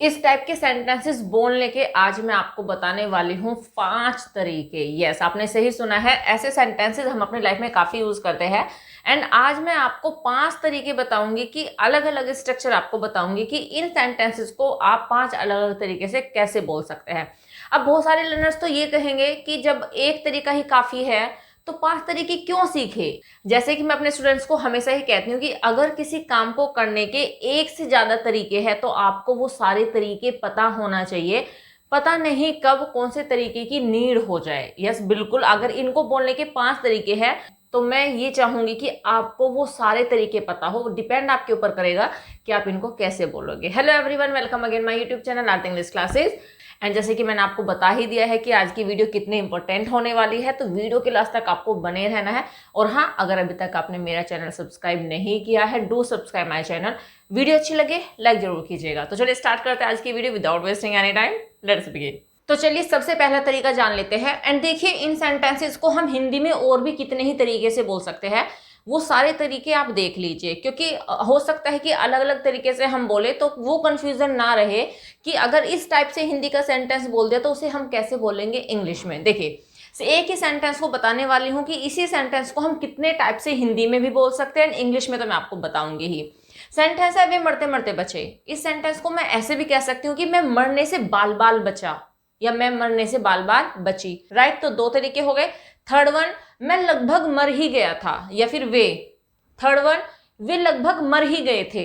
इस टाइप के सेंटेंसेस बोलने के आज मैं आपको बताने वाली हूँ 5 तरीके। यस, आपने सही सुना है, ऐसे सेंटेंसेस हम अपनी लाइफ में काफी यूज करते हैं। एंड आज मैं आपको 5 तरीके बताऊंगी कि अलग अलग स्ट्रक्चर आपको बताऊंगी कि इन सेंटेंसेस को आप 5 अलग अलग तरीके से कैसे बोल सकते हैं। अब बहुत सारे लर्नर्स तो ये कहेंगे कि जब एक तरीका ही काफी है तो 5 तरीके क्यों सीखे। जैसे कि मैं अपने स्टूडेंट्स को हमेशा ही कहती हूँ कि अगर किसी काम को करने के एक से ज्यादा तरीके हैं तो आपको वो सारे तरीके पता होना चाहिए। पता नहीं कब कौन से तरीके की नीड हो जाए। यस बिल्कुल, अगर इनको बोलने के 5 तरीके हैं तो मैं ये चाहूंगी कि आपको वो सारे तरीके पता हो। डिपेंड आपके ऊपर करेगा कि आप इनको कैसे बोलोगे। Hello everyone, welcome again my YouTube channel art English classes. And जैसे कि मैंने आपको बता ही दिया है कि आज की वीडियो कितनी इंपॉर्टेंट होने वाली है, तो वीडियो के लास्ट तक आपको बने रहना है। और हाँ, अगर अभी तक आपने मेरा चैनल सब्सक्राइब नहीं किया है, do subscribe my channel. Video अच्छी लगे लाइक जरूर कीजिएगा। तो चलिए स्टार्ट करते हैं आज की video without wasting any time. Let's begin. तो चलिए सबसे पहला तरीका जान लेते हैं। एंड देखिए, इन सेंटेंसेस को हम हिंदी में और भी कितने ही तरीके से बोल सकते हैं, वो सारे तरीके आप देख लीजिए, क्योंकि हो सकता है कि अलग अलग तरीके से हम बोले तो वो कंफ्यूजन ना रहे कि अगर इस टाइप से हिंदी का सेंटेंस बोल दिया तो उसे हम कैसे बोलेंगे इंग्लिश में। देखिए, एक ही सेंटेंस को बताने वाली हूं कि इसी सेंटेंस को हम कितने टाइप से हिंदी में भी बोल सकते हैं, इंग्लिश में तो मैं आपको बताऊंगी ही। सेंटेंस है वे मरते मरते बचे। इस सेंटेंस को मैं ऐसे भी कह सकती हूँ कि मैं मरने से बाल बाल बचा, या मैं मरने से बाल बाल बची। राइट, तो दो तरीके हो गए। थर्ड वन, मैं लगभग मर ही गया था, या फिर वे। थर्ड वन, वे लगभग मर ही गए थे।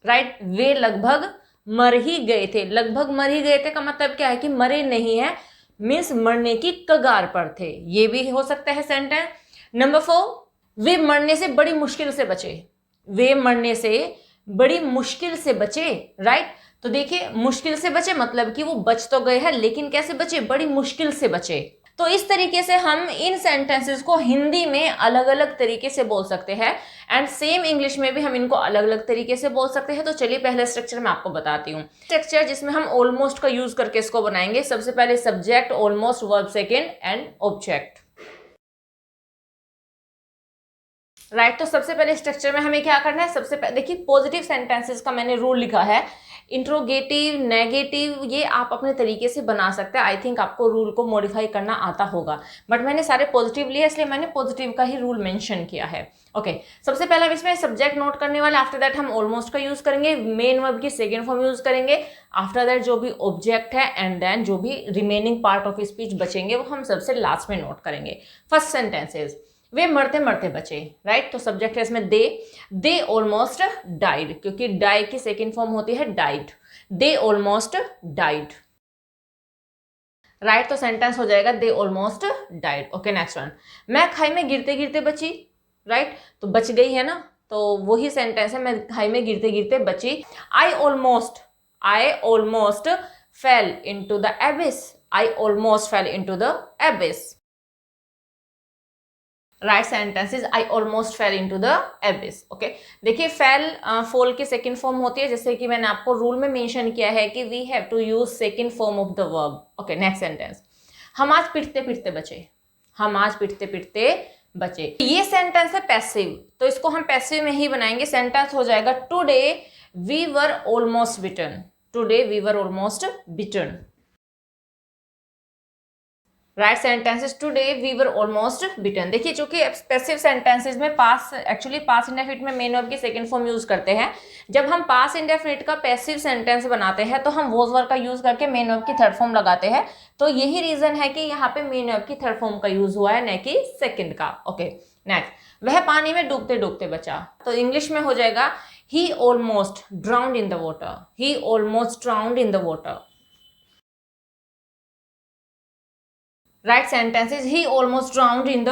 राइट, वे लगभग मर ही गए थे। लगभग मर ही गए थे का मतलब क्या है कि मरे नहीं है, मीन्स मरने की कगार पर थे। ये भी हो सकता है सेंटेंस। नंबर 4, वे मरने से बड़ी मुश्किल से बचे। वे मरने से बड़ी मुश्किल से बचे। राइट, तो देखिए, मुश्किल से बचे मतलब कि वो बच तो गए हैं, लेकिन कैसे बचे, बड़ी मुश्किल से बचे। तो इस तरीके से हम इन सेंटेंसेस को हिंदी में अलग अलग तरीके से बोल सकते हैं, एंड सेम इंग्लिश में भी हम इनको अलग अलग तरीके से बोल सकते हैं। तो चलिए पहले स्ट्रक्चर मैं आपको बताती हूँ। स्ट्रक्चर जिसमें हम ऑलमोस्ट का यूज करके इसको बनाएंगे। सबसे पहले subject, almost, verb second and object. Right, तो सबसे पहले स्ट्रक्चर में हमें क्या करना है। सबसे पहले देखिए, पॉजिटिव सेंटेंसेस का मैंने रूल लिखा है। इंट्रोगेटिव, नेगेटिव, ये आप अपने तरीके से बना सकते हैं। आई थिंक आपको रूल को मॉडिफाई करना आता होगा, बट मैंने सारे पॉजिटिव लिए इसलिए मैंने पॉजिटिव का ही रूल मेंशन किया है। ओके, सबसे पहले हम इसमें सब्जेक्ट नोट करने वाले। आफ्टर दैट हम ऑलमोस्ट का यूज करेंगे, मेन वर्ब की सेकेंड फॉर्म यूज करेंगे। आफ्टर दैट जो भी ऑब्जेक्ट है, एंड देन जो भी रिमेनिंग पार्ट ऑफ स्पीच बचेंगे वो हम सबसे लास्ट में नोट करेंगे। फर्स्ट सेंटेंसेज, वे मरते मरते बचे। राइट, तो सब्जेक्ट है इसमें दे ऑलमोस्ट डाइड, क्योंकि डाई की सेकेंड फॉर्म होती है died. They almost died. Right, तो सेंटेंस हो जाएगा they almost died. Okay, next one, मैं खाई में गिरते गिरते बची। राइट, तो बच गई है ना, तो वही सेंटेंस है, मैं खाई में गिरते गिरते बची। I almost fail into the एबिस। I almost fail into the एबिस। Right sentence is I almost fail into the abyss. Okay, देखिए, फेल फॉल की सेकंड फॉर्म होती है, जैसे कि मैंने आपको रूल में मेंशन किया है कि we have to use second form of the verb. Okay, next sentence, हम आज पिटते पिटते बचे। हम आज पिटते पिटते बचे। ये सेंटेंस है पैसिव, तो इसको हम पैसिव में ही बनाएंगे। सेंटेंस हो जाएगा today we were almost beaten. Today we were almost beaten. Right sentences, today we were almost beaten. देखिए, चूंकि पैसिव सेंटेंसेस में पास एक्चुअली पास इंडेफिनिट में मेन वर्ब की सेकंड फॉर्म यूज करते हैं। जब हम पास इंडेफिनिट का पैसिव सेंटेंस बनाते हैं तो हम वॉज वर्ब का यूज करके मेन वर्ब की थर्ड फॉर्म लगाते हैं। तो यही रीजन है कि यहाँ पे मेन वर्ब की थर्ड फॉर्म का यूज हुआ है, न कि सेकंड का। ओके, नेक्स्ट, वह पानी में डूबते डूबते बचा। तो इंग्लिश में हो जाएगा ही almost drowned in the water. He almost drowned in the water. Right sentence is he almost drowned in the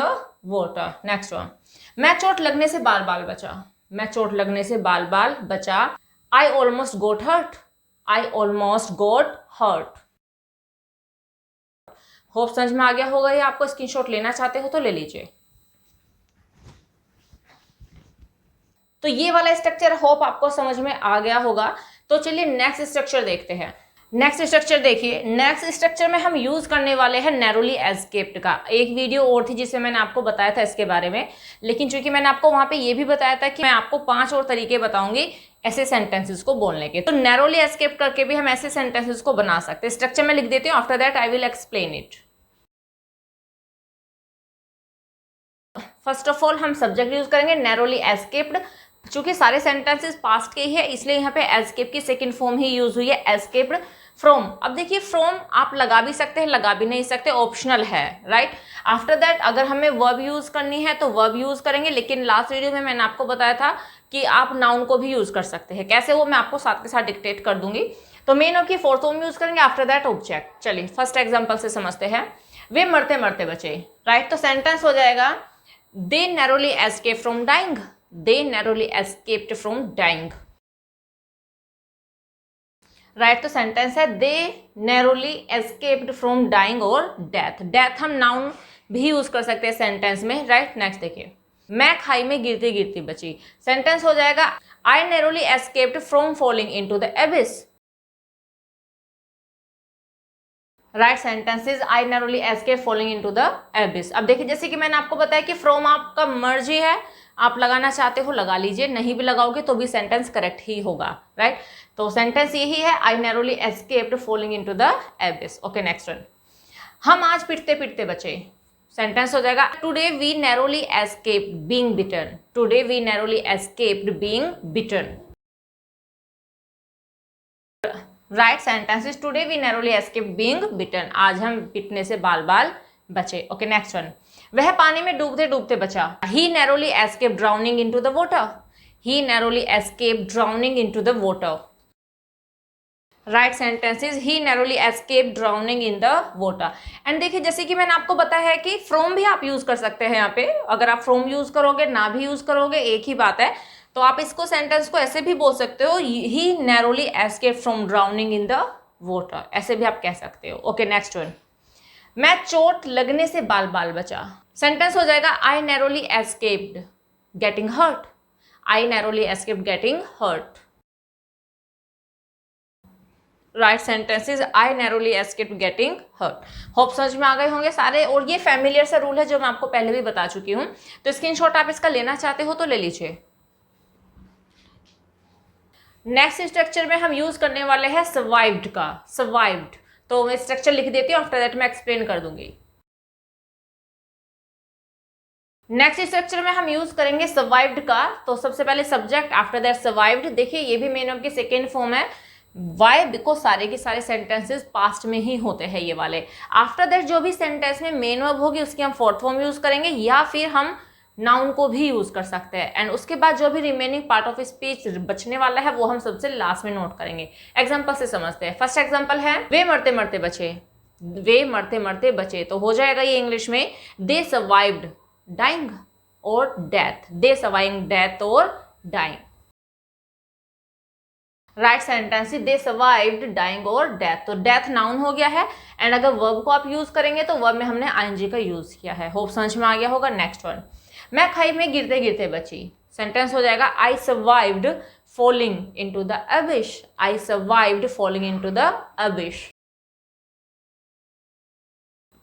water. Next one, मैं चोट लगने से बाल बाल बचा। मैं चोट लगने से बाल बाल बचा। I almost got hurt. I almost got hurt. Hope समझ में आ गया होगा। ये आपको स्क्रीनशॉट लेना चाहते हो तो ले लीजिए। तो ये वाला स्ट्रक्चर होप आपको समझ में आ गया होगा। तो चलिए नेक्स्ट स्ट्रक्चर देखते हैं। नेक्स्ट स्ट्रक्चर देखिए, नेक्स्ट स्ट्रक्चर में हम यूज करने वाले हैं नैरोली एस्केप्ड का। एक वीडियो और थी जिसमें मैंने आपको बताया था इसके बारे में, लेकिन चूंकि मैंने आपको वहां पे ये भी बताया था कि मैं आपको 5 और तरीके बताऊंगी ऐसे सेंटेंसेस को बोलने के, तो नैरोली एस्केप करके भी हम ऐसे सेंटेंसेस को बना सकते हैं। स्ट्रक्चर में लिख देती हूँ, after that I will explain it. First of all हम सब्जेक्ट यूज करेंगे नैरोली एस्केप्ड। चूंकि सारे सेंटेंसेस पास्ट के ही है, इसलिए यहाँ पे एस्केप की सेकंड फॉर्म ही यूज हुई है, एस्केप्ड फ्रॉम। अब देखिए, फ्रॉम आप लगा भी सकते हैं, लगा भी नहीं सकते, ऑप्शनल है, राइट। आफ्टर दैट अगर हमें वर्ब यूज करनी है तो वर्ब यूज करेंगे, लेकिन लास्ट वीडियो में मैंने आपको बताया था कि आप नाउन को भी यूज कर सकते हैं। कैसे, वो मैं आपको साथ के साथ डिक्टेट कर दूंगी। तो मेन और की फोर्थ फॉर्म यूज करेंगे, आफ्टर दैट ऑब्जेक्ट। चलिए फर्स्ट एग्जाम्पल से समझते हैं। वे मरते मरते बचे, राइट। तो सेंटेंस हो जाएगा they narrowly escaped from dying, they narrowly escaped from dying, right. तो सेंटेंस है they narrowly escaped from dying और death। death हम नाउन भी यूज कर सकते हैं सेंटेंस में, राइट। नेक्स्ट देखिए, मैं खाई में गिरती गिरती बची। सेंटेंस हो जाएगा I narrowly escaped from falling into the abyss, right. Sentences I narrowly escape falling into the एबिस। अब देखिए, जैसे कि मैंने आपको बताया कि फ्रॉम आपका मर्जी है, आप लगाना चाहते हो लगा लीजिए, नहीं भी लगाओगे तो भी सेंटेंस करेक्ट ही होगा, राइट। तो सेंटेंस यही है, I narrowly escaped falling into the abyss. Okay, next one, हम आज पिटते पिटते बचे। सेंटेंस हो जाएगा today we narrowly escaped being beaten, today we narrowly escaped being beaten, right. Sentences today we narrowly escaped being beaten, आज हम पिटने से बाल बाल बचे। ओके, नेक्स्ट वन, वह पानी में डूबते डूबते बचा। He narrowly escaped drowning into the water, he narrowly escaped drowning into the water, right. Sentences he narrowly escaped drowning in the water. And देखिए, जैसे कि मैंने आपको बताया है कि फ्रॉम भी आप यूज कर सकते हैं। यहाँ पे अगर आप फ्रॉम यूज करोगे, ना भी यूज करोगे, एक ही बात है। तो आप इसको सेंटेंस को ऐसे भी बोल सकते हो, he narrowly escape from drowning in the water, ऐसे भी आप कह सकते हो। ओके, नेक्स्ट वन, मैं चोट लगने से बाल बाल बचा। सेंटेंस हो जाएगा I narrowly escaped getting hurt, I narrowly escaped getting hurt, right. Sentences I narrowly escaped getting hurt. Hope समझ में आ गए होंगे सारे, और ये फैमिलियर सा रूल है जो मैं आपको पहले भी बता चुकी हूँ। तो स्क्रीनशॉट आप इसका लेना चाहते हो तो ले लीजिए। नेक्स्ट स्ट्रक्चर में हम यूज करने वाले हैं सर्वाइव्ड का, सर्वाइव्ड। तो मैं स्ट्रक्चर लिख देती हूँ, आफ्टर दैट मैं एक्सप्लेन कर दूंगी। नेक्स्ट स्ट्रक्चर में हम यूज करेंगे सर्वाइव्ड का। तो सबसे पहले सब्जेक्ट, आफ्टर दैट सर्वाइव्ड। देखिए, ये भी मेन वर्ब की सेकेंड फॉर्म है। वाई, बिकॉज सारे के सारे सेंटेंसेस पास्ट में ही होते हैं ये वाले। आफ्टर दैट जो भी सेंटेंस में मेन वर्ब होगी उसकी हम फोर्थ फॉर्म यूज करेंगे, या फिर हम नाउन को भी यूज कर सकते हैं। एंड उसके बाद जो भी रिमेनिंग पार्ट ऑफ स्पीच बचने वाला है वो हम सबसे लास्ट में नोट करेंगे। एग्जाम्पल से समझते हैं। फर्स्ट एग्जाम्पल है वे मरते मरते बचे, वे मरते मरते बचे। तो हो जाएगा ये इंग्लिश में दे सर्वाइव्ड डाइंग और डेथ, दे सर्वाइविंग डेथ और डाइंग, राइट। सेंटेंस दे सर्वाइव्ड डाइंग और डेथ। तो डेथ नाउन हो गया है। एंड अगर वर्ब को आप यूज करेंगे तो वर्ब में हमने आईएनजी का यूज किया है। होप समझ में आ गया होगा। नेक्स्ट वन, मैं खाई में गिरते गिरते बची। सेंटेंस हो जाएगा I survived falling into the abyss, I survived falling into the abyss,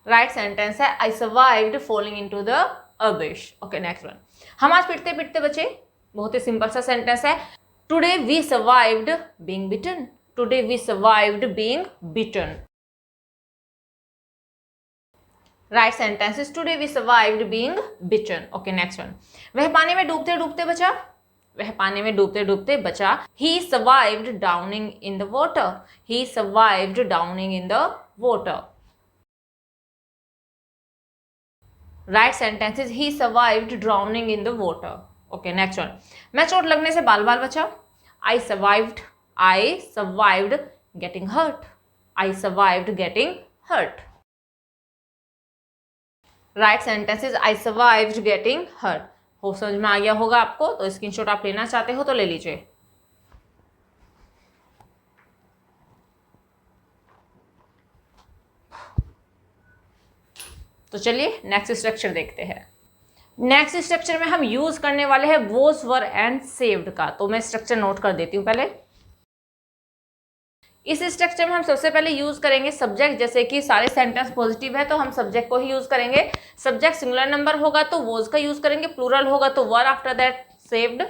right. Sentence है I survived falling into the abyss. Okay, next one, हम आज पिटते पिटते बचे। बहुत ही सिंपल सा सेंटेंस है, today we survived being beaten, today we survived being beaten, right. Sentences today we survived being beaten. Okay, next one, वह पानी में डूबते डूबते बचा, वह पानी में डूबते डूबते बचा। He survived drowning in the water, he survived drowning in the water, right. Sentences he survived drowning in the water. Okay, next one, मैं चोट लगने से बाल बाल बचा। I survived getting hurt, I survived getting hurt, right. Sentences I survived getting hurt. हो समझ में आ गया होगा आपको। तो स्क्रीनशॉट आप लेना चाहते हो तो ले लीजिए। तो चलिए नेक्स्ट स्ट्रक्चर देखते हैं। नेक्स्ट स्ट्रक्चर में हम यूज करने वाले हैं वोज वर एंड सेव्ड का। तो मैं स्ट्रक्चर नोट कर देती हूं पहले। इस स्ट्रक्चर में हम सबसे पहले यूज करेंगे सब्जेक्ट, जैसे कि सारे सेंटेंस पॉजिटिव है तो हम सब्जेक्ट को ही यूज करेंगे। सब्जेक्ट सिंगुलर नंबर होगा तो वॉज का यूज करेंगे, प्लूरल होगा तो were, after that saved,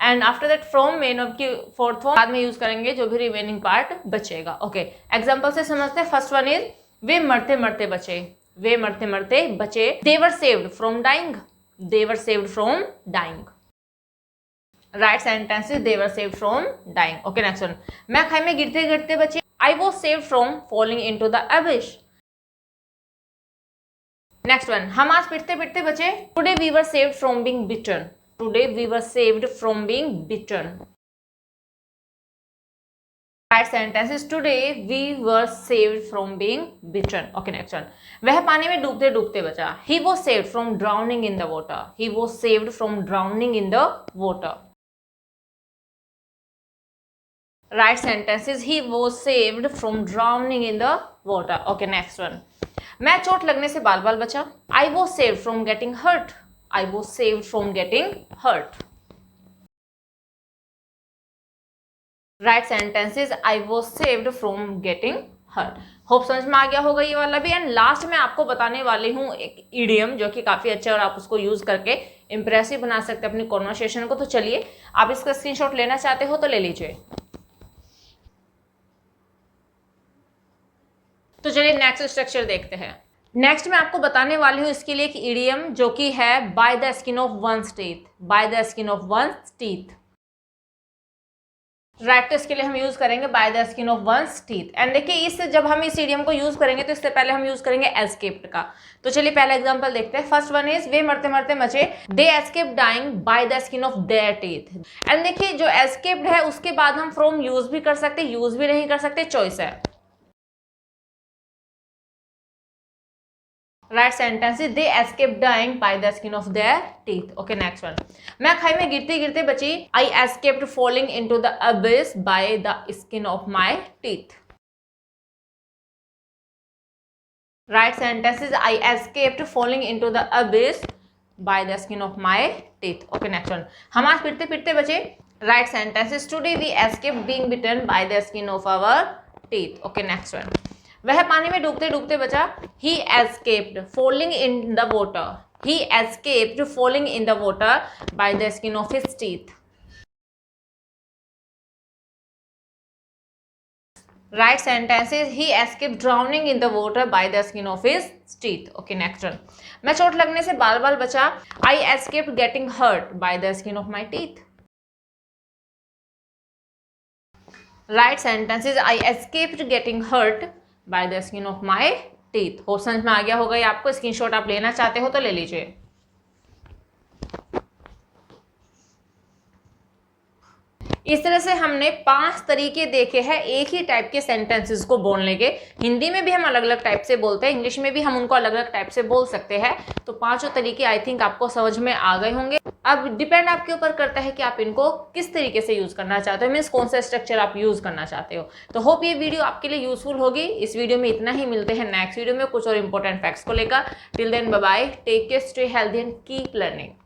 and after that from main of की फोर्थ फॉर्म बाद में यूज करेंगे जो भी रिमेनिंग पार्ट बचेगा। ओके, एग्जांपल से समझते हैं। फर्स्ट वन इज वे मरते मरते बचे, वे मरते मरते बचे। They were saved from dying, they were saved from dying. Right sentence is they were saved from dying. Okay, next one, मैं खाई में गिरते गिरते बचे। I was saved from falling into the abyss. Next one, हम आज पिटते पिटते बचे। Today we were saved from being beaten, today we were saved from being beaten. Right sentence is today we were saved from being beaten. Okay, next one, वह पानी में डूबते डूबते बचा। He was saved from drowning in the water, he was saved from drowning in the water. Right sentence is he was saved from drowning in the water. Okay, next one, मैं चोट लगने से बाल बाल बचा। I was saved from getting hurt, I was saved from getting hurt. Right sentence is I was saved from getting hurt. Hope समझ में आ गया होगा ये वाला भी। एंड लास्ट में आपको बताने वाली हूँ एक इडियम जो कि काफी अच्छा है और आप उसको यूज करके इंप्रेसिव बना सकते हैं अपनी कॉन्वर्सेशन को। तो चलिए, आप इसका स्क्रीनशॉट लेना चाहते हो तो ले लीजिए। तो चलिए नेक्स्ट स्ट्रक्चर देखते हैं। नेक्स्ट मैं आपको बताने वाली हूँ इसके लिए एक इडियम जो कि है by the skin of one's teeth, by the skin of one's teeth. Right, तो इसके लिए हम यूज करेंगे by the skin of one's teeth. And देखिए, इस जब हम इस इडियम को यूज करेंगे तो इससे पहले हम यूज करेंगे एस्केप्ड का। तो चलिए पहला एग्जांपल देखते हैं। फर्स्ट वन इज वे मरते मरते बचे। They escaped dying by the skin of their teeth. And देखिए, जो एस्केप्ड है उसके बाद हम फ्रॉम यूज भी कर सकते, यूज भी नहीं कर सकते, चॉइस है। Right sentence is they escaped dying by the skin of their teeth. Okay, next one, मैं खाई में गिरते गिरते बची। I escaped falling into the abyss by the skin of my teeth. Right sentence is I escaped falling into the abyss by the skin of my teeth. Okay, next one, हम आज पिटते पिटते बचे। Right sentence is today we escaped being beaten by the skin of our teeth. Okay, next one, वह पानी में डूबते डूबते बचा। He escaped falling in the water, he escaped falling in the water by the skin of his teeth. Right sentence is he escaped drowning in the water by the skin of his teeth. Okay, next one, मैं चोट लगने से बाल बाल बचा। I escaped getting hurt by the skin of my teeth. Right sentence is I escaped getting hurt by the skin of my teeth. हो समझ में आ गया होगा ये आपको। स्क्रीनशॉट आप लेना चाहते हो तो ले लीजिए। इस तरह से हमने 5 तरीके देखे हैं एक ही टाइप के सेंटेंसेस को बोलने के। हिंदी में भी हम अलग अलग टाइप से बोलते हैं, इंग्लिश में भी हम उनको अलग अलग टाइप से बोल सकते हैं। तो 5 तरीके आई थिंक आपको समझ में आ गए होंगे। अब डिपेंड आपके ऊपर करता है कि आप इनको किस तरीके से यूज करना चाहते हो, मीन्स कौन सा स्ट्रक्चर आप यूज करना चाहते हो। तो होप ये वीडियो आपके लिए यूजफुल होगी। इस वीडियो में इतना ही, मिलते हैं नेक्स्ट वीडियो में कुछ और इंपॉर्टेंट फैक्ट्स को लेकर। Till then bye bye, take care, stay healthy and keep learning.